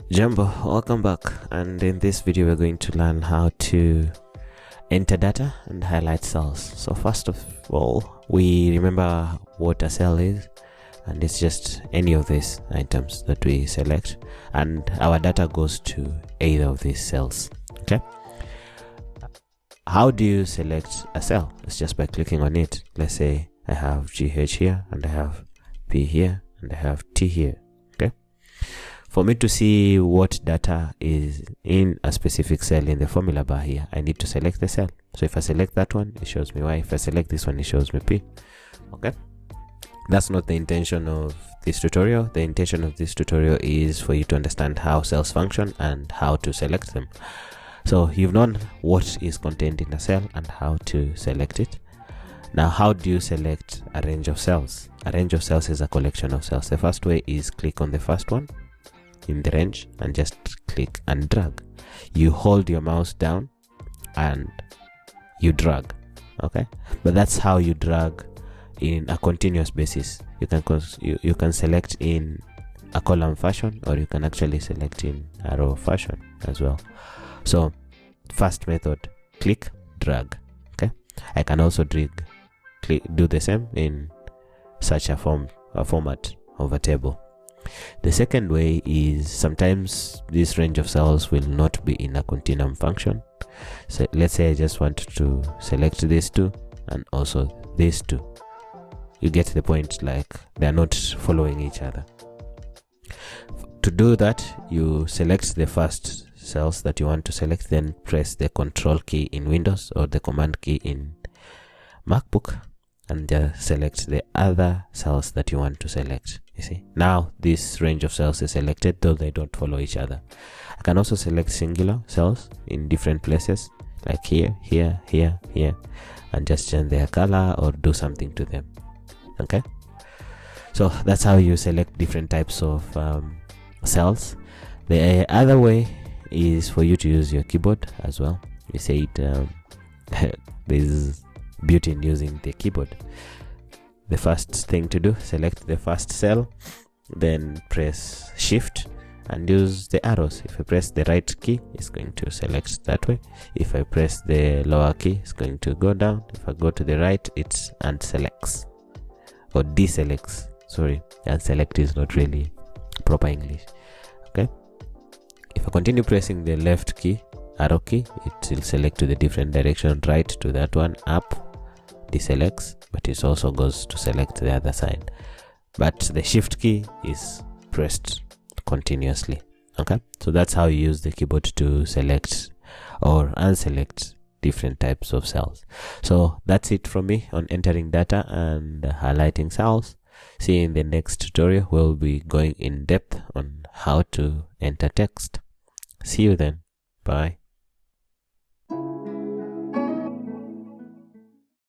Jumbo, welcome back, and in this video we're going to learn how to enter data and highlight cells. So first of all, we remember what a cell is, and it's just any of these items that we select, and our data goes to either of these cells. Okay, how do you select a cell? It's just by clicking on it. Let's say I have GH here, and I have P here, and I have T here. Okay, for me to see what data is in a specific cell in the formula bar here, I need to select the cell. So if I select that one, it shows me Y. If I select this one, it shows me P. Okay, that's not the intention of this tutorial. The intention of this tutorial is for you to understand how cells function and how to select them. So you've known what is contained in a cell and how to select it. Now, how do you select a range of cells? A range of cells is a collection of cells. The first way is click on the first one in the range and just click and drag. You hold your mouse down and you drag. Okay, but that's how you drag in a continuous basis. You can select in a column fashion, or you can actually select in a row fashion as well. So first method, click, drag. Okay, I can also do the same in such a format of a table. The second way is sometimes this range of cells will not be in a continuum function. So let's say I just want to select these two and also these two. You get the point, like they're not following each other. To do that, you select the first cells that you want to select, then press the control key in Windows or the command key in MacBook, and just select the other cells that you want to select. You see, now this range of cells is selected, though they don't follow each other. I can also select singular cells in different places, like here, here, here, here, and just change their color or do something to them. Okay, so that's how you select different types of cells. The other way is for you to use your keyboard as well. You say there's beauty in using the keyboard. The first thing to do, select the first cell, then press shift and use the arrows. If I press the right key, it's going to select that way. If I press the lower key, it's going to go down. If I go to the right, it's unselects or deselects. Sorry, unselect is not really proper English. Okay, if I continue pressing the left key, arrow key, it will select to the different direction. Right to that one, up deselects, but it also goes to select the other side. But the shift key is pressed continuously. Okay, so that's how you use the keyboard to select or unselect different types of cells. So that's it from me on entering data and highlighting cells. See you in the next tutorial. We'll be going in depth on how to enter text. See you then. Bye.